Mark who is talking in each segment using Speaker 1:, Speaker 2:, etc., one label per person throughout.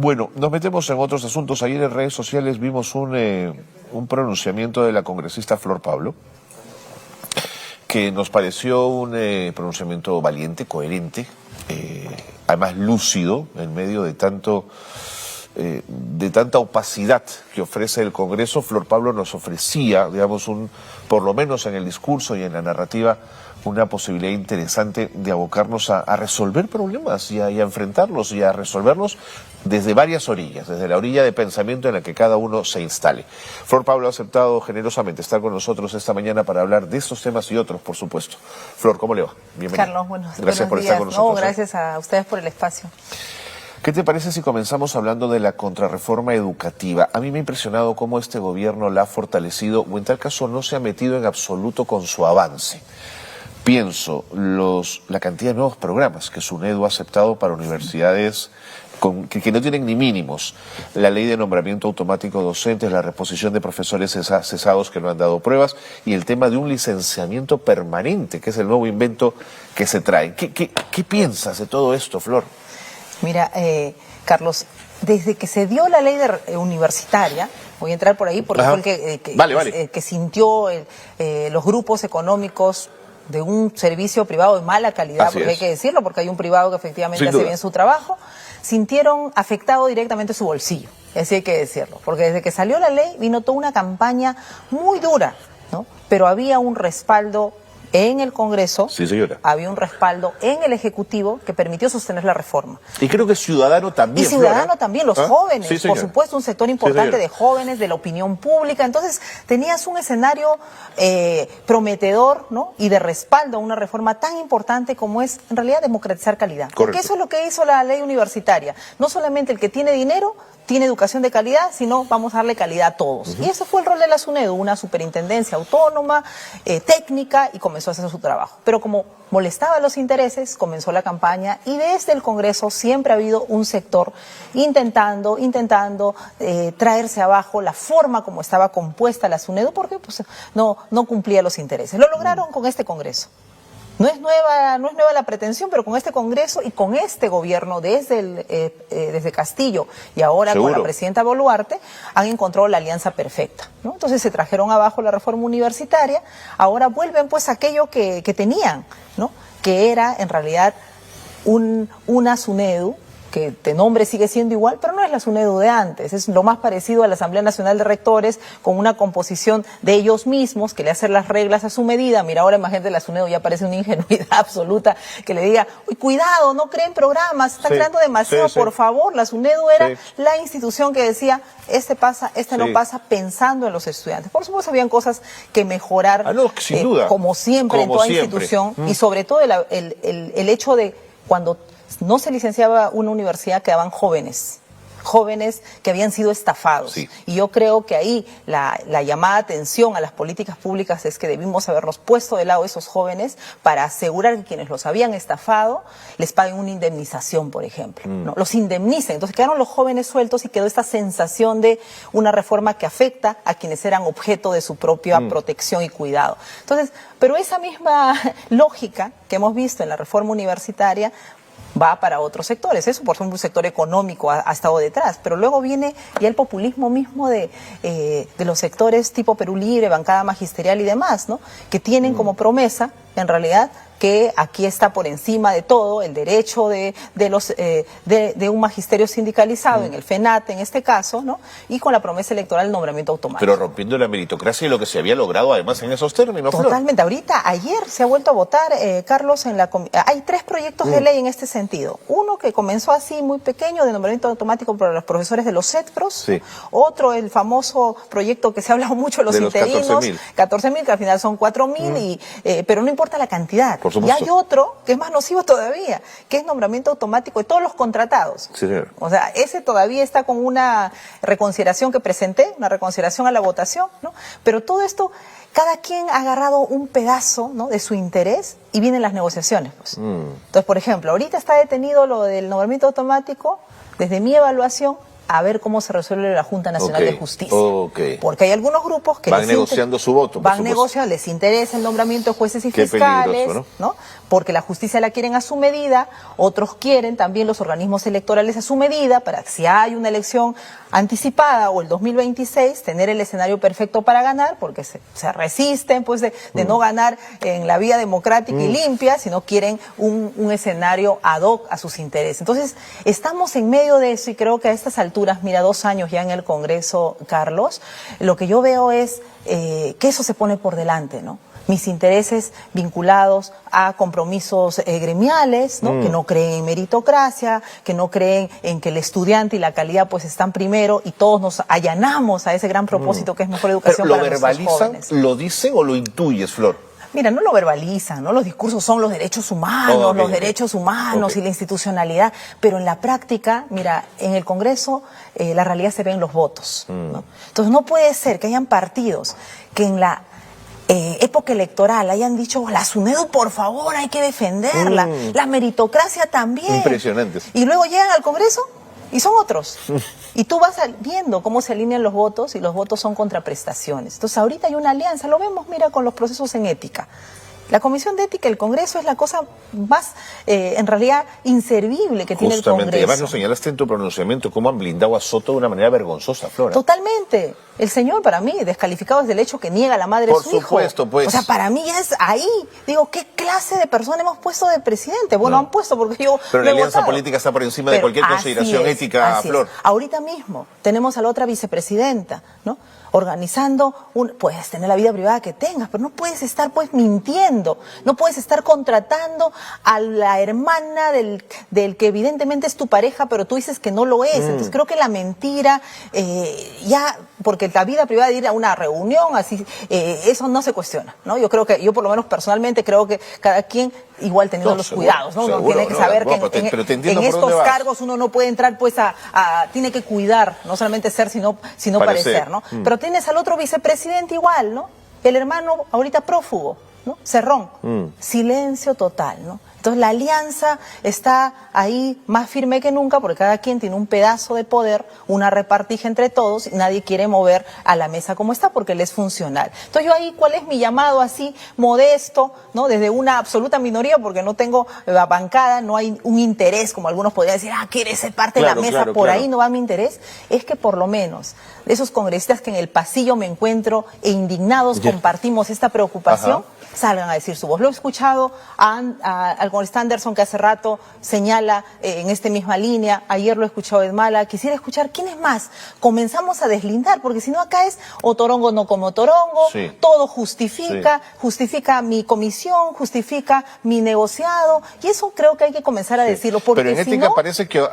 Speaker 1: Bueno, nos metemos en otros asuntos. Ayer en redes sociales vimos un pronunciamiento de la congresista Flor Pablo, que nos pareció un pronunciamiento valiente, coherente, además lúcido, en medio de tanta opacidad que ofrece el Congreso. Flor Pablo nos ofrecía, digamos, por lo menos en el discurso y en la narrativa, una posibilidad interesante de abocarnos a resolver problemas y a enfrentarlos y a resolverlos desde varias orillas, desde la orilla de pensamiento en la que cada uno se instale. Flor Pablo ha aceptado generosamente estar con nosotros esta mañana para hablar de estos temas y otros, por supuesto. Flor, ¿cómo le va? Bienvenida.
Speaker 2: Carlos, buenos días.
Speaker 1: Gracias por estar con nosotros.
Speaker 2: Gracias a ustedes por el espacio.
Speaker 1: ¿Qué te parece si comenzamos hablando de la contrarreforma educativa? A mí me ha impresionado cómo este gobierno la ha fortalecido o en tal caso no se ha metido en absoluto con su avance. Pienso la cantidad de nuevos programas que SUNEDU ha aceptado para universidades que no tienen ni mínimos, la ley de nombramiento automático de docentes, la reposición de profesores cesados que no han dado pruebas y el tema de un licenciamiento permanente, que es el nuevo invento que se trae. ¿Qué piensas de todo esto, Flor?
Speaker 2: Mira, Carlos, desde que se dio la ley universitaria, voy a entrar por ahí porque fue el que sintió los grupos económicos de un servicio privado de mala calidad, porque hay que decirlo, porque hay un privado que efectivamente hace bien su trabajo, sintieron afectado directamente su bolsillo, así hay que decirlo, porque desde que salió la ley vino toda una campaña muy dura, ¿no? Pero había un respaldo en el Congreso,
Speaker 1: sí, señora,
Speaker 2: había un respaldo en el Ejecutivo que permitió sostener la reforma.
Speaker 1: Y creo que Ciudadano también.
Speaker 2: Y Ciudadano también, los jóvenes,
Speaker 1: sí,
Speaker 2: por supuesto, un sector importante de jóvenes, de la opinión pública. Entonces, tenías un escenario prometedor, ¿no? Y de respaldo a una reforma tan importante como es, en realidad, democratizar calidad.
Speaker 1: Correcto.
Speaker 2: Porque eso es lo que hizo la ley universitaria. No solamente el que tiene dinero tiene educación de calidad, sino vamos a darle calidad a todos. Y ese fue el rol de la SUNEDU, una superintendencia autónoma, técnica, y comenzó a hacer su trabajo. Pero como molestaba los intereses, comenzó la campaña y desde el Congreso siempre ha habido un sector intentando traerse abajo la forma como estaba compuesta la SUNEDU, porque pues, no cumplía los intereses. Lo lograron con este Congreso. No es nueva la pretensión, pero con este Congreso y con este gobierno, desde Castillo y ahora con la presidenta Boluarte, han encontrado la alianza perfecta, ¿no? Entonces se trajeron abajo la reforma universitaria, ahora vuelven pues aquello que tenían, ¿no? Que era en realidad una SUNEDU, que de nombre sigue siendo igual, pero no es la SUNEDU de antes, es lo más parecido a la Asamblea Nacional de Rectores, con una composición de ellos mismos, que le hacen las reglas a su medida. Mira, ahora imagínate, la SUNEDU ya parece una ingenuidad absoluta, que le diga, uy, cuidado, no creen programas, están creando demasiado, por favor. La SUNEDU era la institución que decía, este pasa, no pasa, pensando en los estudiantes. Por supuesto, habían cosas que mejorar,
Speaker 1: sin duda,
Speaker 2: como siempre en toda institución, y sobre todo el hecho de cuando no se licenciaba una universidad, quedaban jóvenes que habían sido estafados. Sí. Y yo creo que ahí la llamada atención a las políticas públicas es que debimos habernos puesto de lado a esos jóvenes para asegurar que quienes los habían estafado les paguen una indemnización, por ejemplo, ¿no? Los indemnicen. Entonces quedaron los jóvenes sueltos y quedó esta sensación de una reforma que afecta a quienes eran objeto de su propia protección y cuidado. Entonces, pero esa misma lógica que hemos visto en la reforma universitaria va para otros sectores. Eso, por ejemplo, un sector económico ha estado detrás, pero luego viene ya el populismo mismo de los sectores tipo Perú Libre, bancada magisterial y demás, ¿no? Que tienen como promesa, en realidad, que aquí está por encima de todo el derecho de un magisterio sindicalizado, en el FENAT en este caso, ¿no? Y con la promesa electoral del nombramiento automático.
Speaker 1: Pero rompiendo la meritocracia y lo que se había logrado además en esos términos.
Speaker 2: Totalmente. Ahorita, ayer se ha vuelto a votar, Carlos, hay 3 proyectos de ley en este sentido. Uno que comenzó así muy pequeño, de nombramiento automático para los profesores de los CETPROS. Sí. Otro, el famoso proyecto que se ha hablado mucho de los interinos, 14.000, que al final son 4.000, pero no importa la cantidad. Y hay otro que es más nocivo todavía, que es nombramiento automático de todos los contratados. Sí, señor. O sea, ese todavía está con una reconsideración que presenté, una reconsideración a la votación, ¿no? Pero todo esto, cada quien ha agarrado un pedazo, ¿no?, de su interés y vienen las negociaciones, pues. Entonces, por ejemplo, ahorita está detenido lo del nombramiento automático, desde mi evaluación, a ver cómo se resuelve la Junta Nacional de Justicia. Porque hay algunos grupos que
Speaker 1: van negociando su voto.
Speaker 2: Van negociando, les interesa el nombramiento de jueces y fiscales, ¿no? Porque la justicia la quieren a su medida, otros quieren también los organismos electorales a su medida, para si hay una elección anticipada o el 2026, tener el escenario perfecto para ganar, porque se resisten pues de no ganar en la vía democrática y limpia, sino quieren un escenario ad hoc a sus intereses. Entonces, estamos en medio de eso y creo que a estas alturas, mira, 2 años ya en el Congreso, Carlos, lo que yo veo es que eso se pone por delante, ¿no? Mis intereses vinculados a compromisos gremiales, ¿no? Que no creen en meritocracia, que no creen en que el estudiante y la calidad pues están primero y todos nos allanamos a ese gran propósito que es mejor educación para nuestros jóvenes.
Speaker 1: ¿Lo verbalizan, lo dicen o lo intuyes, Flor?
Speaker 2: Mira, no lo verbalizan, ¿no? Los discursos son los derechos humanos, los derechos humanos y la institucionalidad, pero en la práctica, mira, en el Congreso la realidad se ve en los votos, ¿no? Entonces no puede ser que hayan partidos que en la época electoral hayan dicho, la SUNEDU por favor hay que defenderla, la meritocracia también.
Speaker 1: Impresionantes.
Speaker 2: Y luego llegan al Congreso y son otros. Y tú vas viendo cómo se alinean los votos y los votos son contraprestaciones. Entonces ahorita hay una alianza, lo vemos, mira, con los procesos en ética. La Comisión de Ética, el Congreso, es la cosa más, en realidad, inservible que tiene el Congreso.
Speaker 1: Y además lo señalaste en tu pronunciamiento, cómo han blindado a Soto de una manera vergonzosa, Flora.
Speaker 2: Totalmente. El señor, para mí, descalificado desde el hecho que niega a la madre de su hijo.
Speaker 1: Por supuesto, pues.
Speaker 2: O sea, para mí ya es ahí. Digo, ¿qué clase de persona hemos puesto de presidente? Bueno, han puesto porque yo
Speaker 1: Pero la alianza política está por encima de cualquier consideración ética, Flor.
Speaker 2: Ahorita mismo tenemos a la otra vicepresidenta, ¿no? Organizando, puedes tener la vida privada que tengas, pero no puedes estar pues mintiendo, no puedes estar contratando a la hermana del que evidentemente es tu pareja, pero tú dices que no lo es. Entonces creo que la mentira, ya, porque la vida privada de ir a una reunión, así, eso no se cuestiona, ¿no? Yo creo que, yo por lo menos personalmente creo que cada quien igual teniendo los cuidados, ¿no? Uno tiene que saber que en estos cargos uno no puede entrar pues tiene que cuidar, no solamente ser, sino parecer, ¿no? Pero tienes al otro vicepresidente igual, ¿no? El hermano ahorita prófugo, ¿no? Cerrón. Silencio total, ¿no? Entonces la alianza está ahí más firme que nunca porque cada quien tiene un pedazo de poder, una repartija entre todos y nadie quiere mover a la mesa como está porque le es funcional. Entonces yo ahí, ¿cuál es mi llamado así modesto, ¿no? Desde una absoluta minoría porque no tengo la bancada, no hay un interés como algunos podrían decir, quiere ser parte de la mesa, por ahí no va mi interés, es que por lo menos esos congresistas que en el pasillo me encuentro e indignados compartimos esta preocupación, salgan a decir su voz. Lo he escuchado al congresista Anderson que hace rato señala en esta misma línea, ayer lo he escuchado en Mala, quisiera escuchar quién es más. Comenzamos a deslindar, porque si no acá es o Torongo no como Torongo, todo justifica mi comisión, justifica mi negociado, y eso creo que hay que comenzar a decirlo. Porque
Speaker 1: pero en ética parece que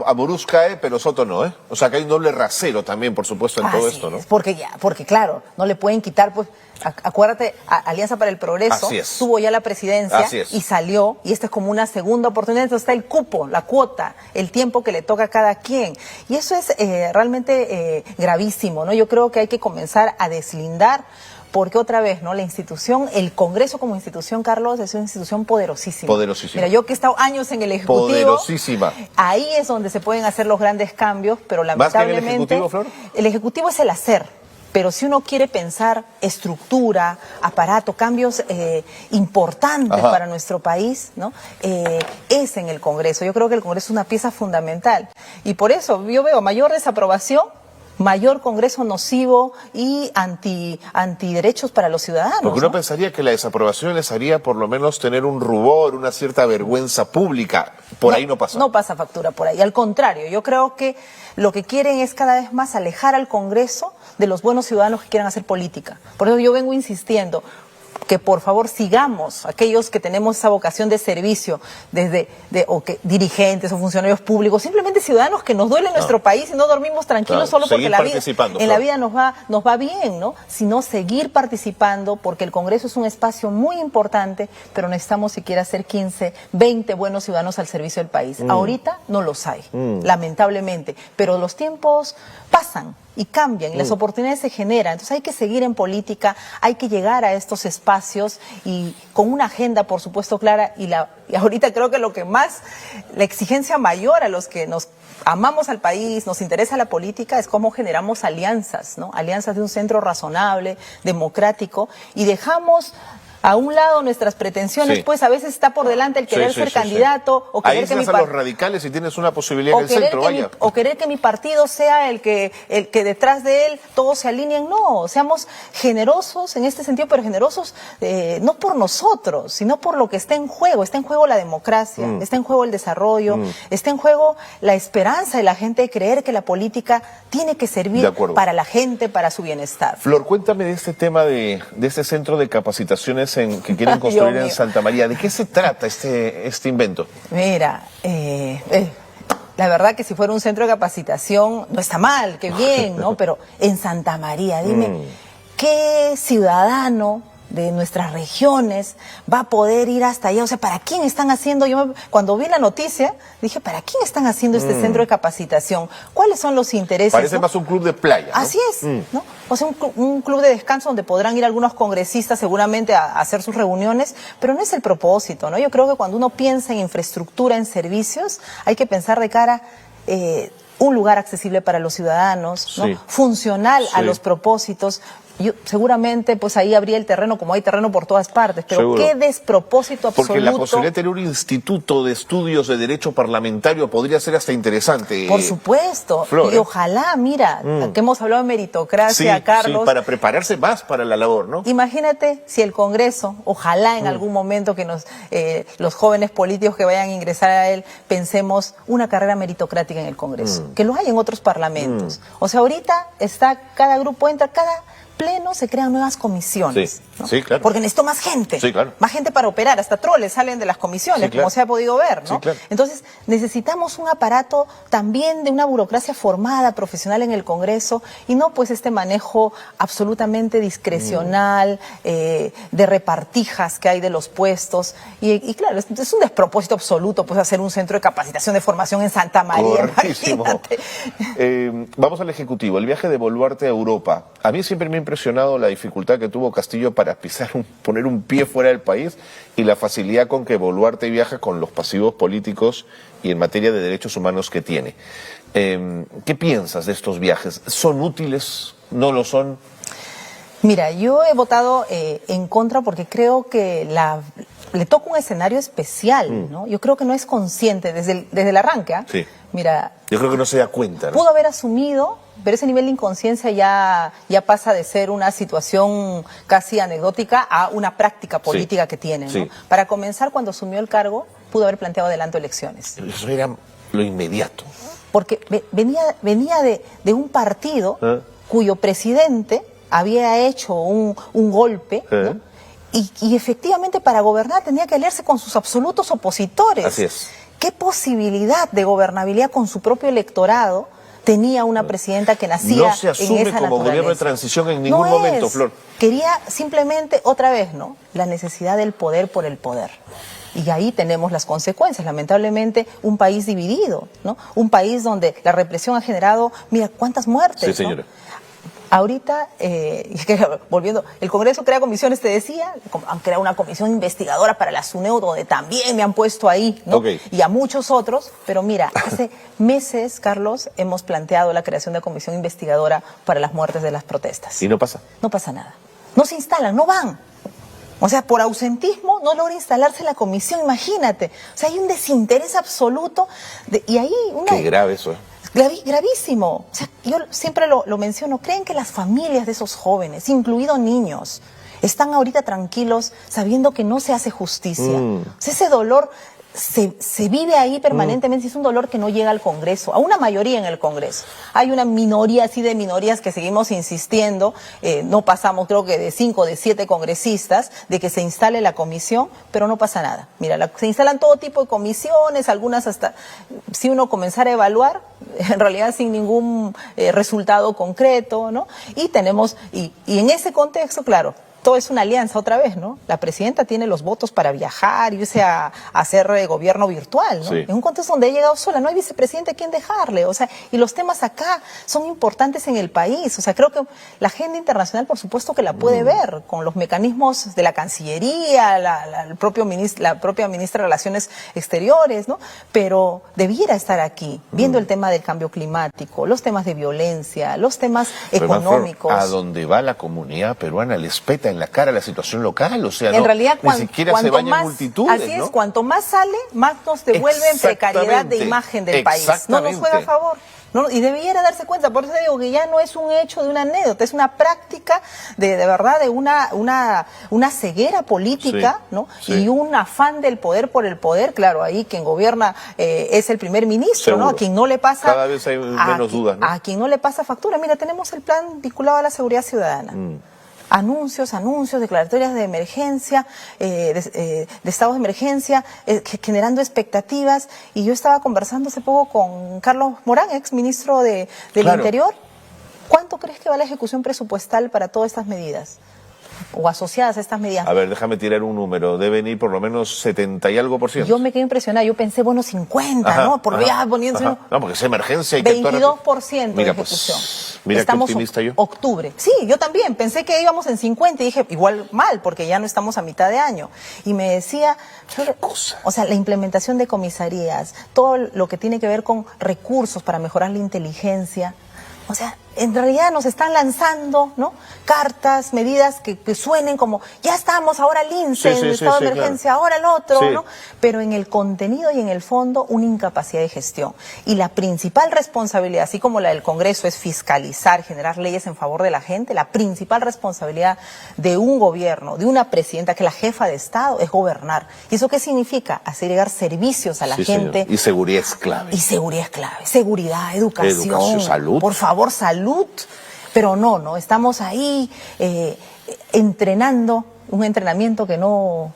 Speaker 1: Amurús cae, pero Soto no, ¿eh? O sea que hay un doble rasero también, por supuesto, en todo esto, ¿no?
Speaker 2: Porque claro, no le pueden quitar, pues, acuérdate, Alianza para el Progreso tuvo ya la presidencia y salió, y esta es como una segunda oportunidad, entonces está el cupo, la cuota, el tiempo que le toca a cada quien, y eso es realmente gravísimo, ¿no? Yo creo que hay que comenzar a deslindar, porque otra vez, ¿no? La institución, el Congreso como institución, Carlos, es una institución poderosísima. Poderosísima. Mira, yo que he estado años en el Ejecutivo, poderosísima. Ahí es donde se pueden hacer los grandes cambios, pero lamentablemente...
Speaker 1: ¿Más que el Ejecutivo, Flor?
Speaker 2: El Ejecutivo es el hacer. Pero si uno quiere pensar estructura, aparato, cambios importantes para nuestro país, ¿no? Es en el Congreso. Yo creo que el Congreso es una pieza fundamental. Y por eso yo veo mayor desaprobación, mayor Congreso nocivo y antiderechos para los ciudadanos.
Speaker 1: Porque uno pensaría que la desaprobación les haría por lo menos tener un rubor, una cierta vergüenza pública. Por ahí no pasa.
Speaker 2: No pasa factura por ahí. Al contrario, yo creo que lo que quieren es cada vez más alejar al Congreso de los buenos ciudadanos que quieran hacer política. Por eso yo vengo insistiendo que por favor sigamos aquellos que tenemos esa vocación de servicio, dirigentes o funcionarios públicos, simplemente ciudadanos que nos duele nuestro país y no dormimos tranquilos solo porque la vida nos va bien, ¿no? Sino seguir participando porque el Congreso es un espacio muy importante, pero necesitamos siquiera ser 15, 20 buenos ciudadanos al servicio del país. Ahorita no los hay, lamentablemente, pero los tiempos pasan y cambian, y las oportunidades se generan. Entonces hay que seguir en política, hay que llegar a estos espacios y con una agenda, por supuesto, clara. Y ahorita creo que lo que más, la exigencia mayor a los que nos amamos al país, nos interesa la política, es cómo generamos alianzas, ¿no? Alianzas de un centro razonable, democrático, y dejamos a un lado nuestras pretensiones,
Speaker 1: Sí.
Speaker 2: pues a veces está por delante el querer ser candidato, o querer que
Speaker 1: a los radicales si tienes una posibilidad en el centro, vaya.
Speaker 2: o querer que mi partido sea el que detrás de él todos se alineen. No, seamos generosos en este sentido, pero generosos no por nosotros, sino por lo que está en juego. Está en juego la democracia, está en juego el desarrollo, está en juego la esperanza de la gente de creer que la política tiene que servir para la gente, para su bienestar.
Speaker 1: Flor, cuéntame de este tema de este centro de capacitaciones que quieren construir en Santa María. ¿De qué se trata este invento?
Speaker 2: Mira, la verdad que si fuera un centro de capacitación no está mal, qué bien, ¿no? Pero en Santa María, dime, ¿qué ciudadano de nuestras regiones va a poder ir hasta allá? O sea, ¿para quién están haciendo? Cuando vi la noticia, dije, ¿para quién están haciendo este centro de capacitación? ¿Cuáles son los intereses?
Speaker 1: Parece
Speaker 2: ¿no?
Speaker 1: más un club de playa, ¿no?
Speaker 2: Así es, ¿no? O sea, un club de descanso donde podrán ir algunos congresistas seguramente a hacer sus reuniones, pero no es el propósito, ¿no? Yo creo que cuando uno piensa en infraestructura, en servicios, hay que pensar de cara un lugar accesible para los ciudadanos, ¿no? Funcional a los propósitos. Seguramente pues ahí habría el terreno, como hay terreno por todas partes, pero seguro. Qué despropósito absoluto.
Speaker 1: Porque la posibilidad de tener un instituto de estudios de derecho parlamentario podría ser hasta interesante.
Speaker 2: Por supuesto, Flor, y ojalá, mira, que hemos hablado de meritocracia,
Speaker 1: sí,
Speaker 2: Carlos.
Speaker 1: Sí, para prepararse más para la labor, ¿no?
Speaker 2: Imagínate si el Congreso, ojalá en algún momento que los jóvenes políticos que vayan a ingresar a él, pensemos una carrera meritocrática en el Congreso, que lo hay en otros parlamentos. O sea, ahorita cada grupo entra, cada pleno se crean nuevas comisiones.
Speaker 1: Sí,
Speaker 2: ¿no?
Speaker 1: sí, claro.
Speaker 2: Porque necesito más gente.
Speaker 1: Sí, claro.
Speaker 2: Más gente para operar. Hasta troles salen de las comisiones, como se ha podido ver, ¿no?
Speaker 1: Sí, claro.
Speaker 2: Entonces, necesitamos un aparato también de una burocracia formada, profesional en el Congreso, y no pues este manejo absolutamente discrecional, de repartijas que hay de los puestos. Y claro, es un despropósito absoluto pues hacer un centro de capacitación de formación en Santa María.
Speaker 1: Correctísimo. Vamos al Ejecutivo. El viaje de Boluarte a Europa. A mí siempre me ha impresionado la dificultad que tuvo Castillo para poner un pie fuera del país y la facilidad con que Boluarte viaja con los pasivos políticos y en materia de derechos humanos que tiene. ¿Qué piensas de estos viajes? ¿Son útiles? ¿No lo son?
Speaker 2: Mira, yo he votado en contra porque creo que le toca un escenario especial, ¿no? Yo creo que no es consciente desde el arranque, ¿eh?
Speaker 1: Sí.
Speaker 2: Mira,
Speaker 1: yo creo que no se da cuenta, ¿no?
Speaker 2: Pudo haber asumido, pero ese nivel de inconsciencia ya pasa de ser una situación casi anecdótica a una práctica política que tiene, ¿no?
Speaker 1: Sí.
Speaker 2: Para comenzar, cuando asumió el cargo, pudo haber planteado adelanto elecciones.
Speaker 1: Eso era lo inmediato.
Speaker 2: Porque venía de un partido cuyo presidente había hecho un golpe, ¿no? Y efectivamente para gobernar tenía que aliarse con sus absolutos opositores.
Speaker 1: Así es.
Speaker 2: ¿Qué posibilidad de gobernabilidad con su propio electorado tenía una presidenta que nacía
Speaker 1: no se asume
Speaker 2: en esa
Speaker 1: como
Speaker 2: naturaleza?
Speaker 1: Gobierno de transición en ningún momento, Flor.
Speaker 2: Quería simplemente, otra vez, ¿no? La necesidad del poder por el poder. Y ahí tenemos las consecuencias, lamentablemente, un país dividido, ¿no? Un país donde la represión ha generado, mira, cuántas muertes,
Speaker 1: Sí, señora.
Speaker 2: ¿no? Ahorita, volviendo, el Congreso crea comisiones, te decía, han creado una comisión investigadora para la SUNEDU, donde también me han puesto ahí, ¿no? Y a muchos otros, pero mira, hace meses, Carlos, hemos planteado la creación de comisión investigadora para las muertes de las protestas.
Speaker 1: ¿Y no pasa?
Speaker 2: No pasa nada. No se instalan, no van. O sea, por ausentismo no logra instalarse la comisión, imagínate. O sea, hay un desinterés absoluto y ahí
Speaker 1: Qué grave eso,
Speaker 2: Gravísimo. O sea, yo siempre lo menciono. ¿Creen que las familias de esos jóvenes, incluidos niños, están ahorita tranquilos sabiendo que no se hace justicia? O sea, ese dolor se vive ahí permanentemente. Es un dolor que no llega al Congreso, a una mayoría en el Congreso. Hay una minoría así de minorías que seguimos insistiendo. No pasamos, creo que de 5 de 7 congresistas, de que se instale la comisión, pero no pasa nada. Mira, se instalan todo tipo de comisiones, algunas hasta, si uno comenzara a evaluar, en realidad sin ningún resultado concreto, ¿no? Y en ese contexto, claro, todo es una alianza otra vez, ¿no? La presidenta tiene los votos para viajar, irse a hacer gobierno virtual, ¿no?
Speaker 1: Sí.
Speaker 2: En un contexto donde ha llegado sola, no hay vicepresidente a quien dejarle, o sea, y los temas acá son importantes en el país, o sea, creo que la agenda internacional, por supuesto que la puede ver, con los mecanismos de la Cancillería, la propia ministra de Relaciones Exteriores, ¿no? Pero debiera estar aquí, viendo el tema del cambio climático, los temas de violencia, los temas económicos.
Speaker 1: A donde va la comunidad peruana les peta en la cara la situación local, o sea,
Speaker 2: en realidad,
Speaker 1: ni siquiera se bañan multitudes,
Speaker 2: así
Speaker 1: ¿no?
Speaker 2: es, cuanto más sale, más nos devuelven precariedad de imagen del país. No nos juega a favor. No, y debiera darse cuenta, por eso digo que ya no es un hecho de una anécdota, es una práctica de verdad de una ceguera política,
Speaker 1: sí,
Speaker 2: ¿no?
Speaker 1: Sí.
Speaker 2: Y un afán del poder por el poder, claro, ahí quien gobierna es el primer ministro,
Speaker 1: Seguro.
Speaker 2: ¿no? A quien no le pasa...
Speaker 1: Cada vez hay menos dudas, ¿no?
Speaker 2: A quien no le pasa factura. Mira, tenemos el plan vinculado a la seguridad ciudadana. Anuncios, declaratorias de emergencia, de estados de emergencia, generando expectativas. Y yo estaba conversando hace poco con Carlos Morán, ex ministro del Interior. ¿Cuánto crees que va la ejecución presupuestal para todas estas medidas? O asociadas a estas medidas.
Speaker 1: A ver, déjame tirar un número. Deben ir por lo menos 70 y algo %.
Speaker 2: Yo me quedé impresionada. Yo pensé, bueno, 50,
Speaker 1: ajá,
Speaker 2: ¿no? Por ya poniéndose...
Speaker 1: No, porque es emergencia. Hay que
Speaker 2: 22%
Speaker 1: mira,
Speaker 2: de ejecución.
Speaker 1: Pues, mira
Speaker 2: estamos
Speaker 1: qué optimista yo.
Speaker 2: Octubre. Sí, yo también. Pensé que íbamos en 50 y dije, igual mal, porque ya no estamos a mitad de año. Y me decía, o sea, la implementación de comisarías, todo lo que tiene que ver con recursos para mejorar la inteligencia. O sea, en realidad nos están lanzando, ¿no? Cartas, medidas que suenen como, ya estamos, ahora el INSE, en estado de emergencia, claro. Ahora el otro, ¿no? Pero en el contenido y en el fondo, una incapacidad de gestión. Y la principal responsabilidad, así como la del Congreso, es fiscalizar, generar leyes en favor de la gente, la principal responsabilidad de un gobierno, de una presidenta, que es la jefa de Estado, es gobernar. ¿Y eso qué significa? Hacer llegar servicios a la gente.
Speaker 1: Señor. Y seguridad es clave.
Speaker 2: Y seguridad es clave. Seguridad, educación.
Speaker 1: Salud.
Speaker 2: Por favor, salud. Pero no, estamos ahí entrenando, un entrenamiento que no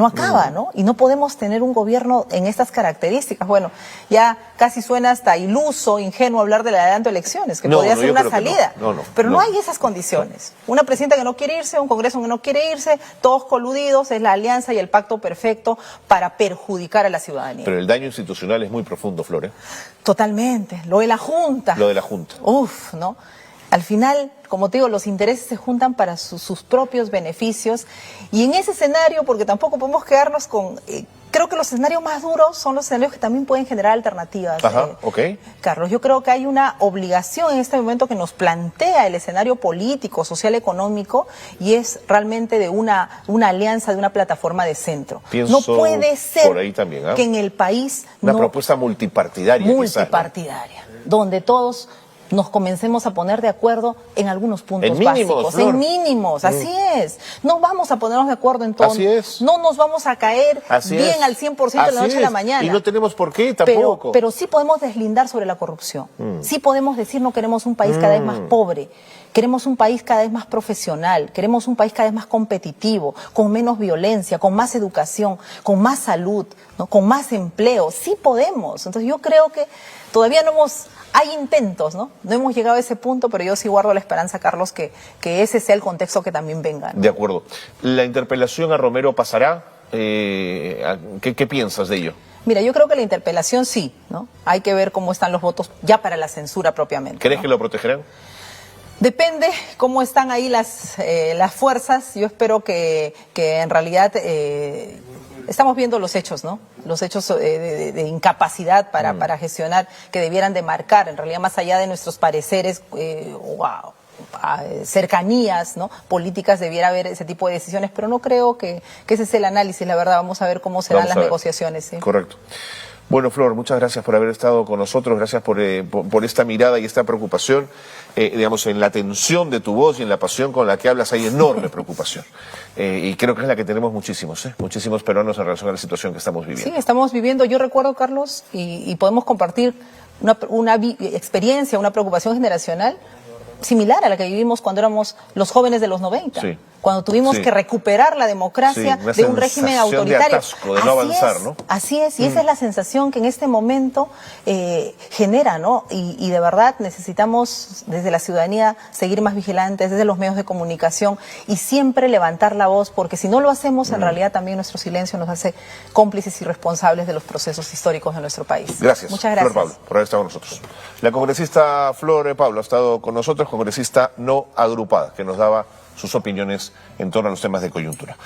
Speaker 2: acaba, ¿no? Y no podemos tener un gobierno en estas características. Bueno, ya casi suena hasta iluso, ingenuo hablar del adelanto de elecciones, que podría ser una salida. Pero no hay esas condiciones. Una presidenta que no quiere irse, un Congreso que no quiere irse, todos coludidos, es la alianza y el pacto perfecto para perjudicar a la ciudadanía.
Speaker 1: Pero el daño institucional es muy profundo, Flores.
Speaker 2: Totalmente. Lo de la Junta.
Speaker 1: Lo de la Junta.
Speaker 2: Uf, ¿no? Al final, como te digo, los intereses se juntan para sus propios beneficios. Y en ese escenario, porque tampoco podemos quedarnos con... creo que los escenarios más duros son los escenarios que también pueden generar alternativas.
Speaker 1: Ajá, ok.
Speaker 2: Carlos, yo creo que hay una obligación en este momento que nos plantea el escenario político, social, económico, y es realmente de una alianza, de una plataforma de centro.
Speaker 1: Pienso
Speaker 2: no puede ser
Speaker 1: por ahí también,
Speaker 2: que en el país...
Speaker 1: Una propuesta multipartidaria.
Speaker 2: Multipartidaria, quizá, ¿no? Donde todos nos comencemos a poner de acuerdo en algunos puntos
Speaker 1: en mínimos,
Speaker 2: básicos,
Speaker 1: Flor.
Speaker 2: en mínimos, así es. No vamos a ponernos de acuerdo en todo.
Speaker 1: Así es.
Speaker 2: No nos vamos a caer bien al 100% de la noche a la mañana.
Speaker 1: Y no tenemos por qué tampoco.
Speaker 2: Pero sí podemos deslindar sobre la corrupción. Sí podemos decir no queremos un país cada vez más pobre. Queremos un país cada vez más profesional, queremos un país cada vez más competitivo, con menos violencia, con más educación, con más salud, ¿no? Con más empleo. Sí podemos. Entonces yo creo que todavía hay intentos, ¿no? No hemos llegado a ese punto, pero yo sí guardo la esperanza, Carlos, que ese sea el contexto que también venga, ¿no?
Speaker 1: De acuerdo. ¿La interpelación a Romero pasará? ¿Qué piensas de ello?
Speaker 2: Mira, yo creo que la interpelación sí, ¿no? Hay que ver cómo están los votos ya para la censura propiamente.
Speaker 1: ¿Crees
Speaker 2: ¿no?
Speaker 1: que lo protegerán?
Speaker 2: Depende cómo están ahí las fuerzas. Yo espero que en realidad estamos viendo los hechos, ¿no? Los hechos de incapacidad para gestionar, que debieran de marcar, en realidad, más allá de nuestros pareceres cercanías, ¿no? Políticas, debiera haber ese tipo de decisiones, pero no creo que ese sea el análisis, la verdad. Vamos a ver cómo se dan las negociaciones. ¿Sí?
Speaker 1: Correcto. Bueno, Flor, muchas gracias por haber estado con nosotros, gracias por esta mirada y esta preocupación. Digamos, en la tensión de tu voz y en la pasión con la que hablas hay enorme preocupación. Y creo que es la que tenemos muchísimos peruanos en relación a la situación que estamos viviendo.
Speaker 2: Sí, estamos viviendo. Yo recuerdo, Carlos, y podemos compartir una experiencia, una preocupación generacional similar a la que vivimos cuando éramos los jóvenes de los 90.
Speaker 1: Sí.
Speaker 2: cuando tuvimos
Speaker 1: Sí.
Speaker 2: que recuperar la democracia
Speaker 1: Sí, una
Speaker 2: de un régimen
Speaker 1: sensación de
Speaker 2: autoritario.
Speaker 1: atasco, de no avanzar, ¿no?
Speaker 2: Así es, y esa es la sensación que en este momento genera, ¿no? Y de verdad necesitamos desde la ciudadanía seguir más vigilantes, desde los medios de comunicación y siempre levantar la voz, porque si no lo hacemos, en realidad también nuestro silencio nos hace cómplices y responsables de los procesos históricos de nuestro país.
Speaker 1: Gracias.
Speaker 2: Muchas gracias.
Speaker 1: Flor Pablo, por haber estado con nosotros. La congresista Flor Pablo ha estado con nosotros, congresista no agrupada, que nos daba sus opiniones en torno a los temas de coyuntura.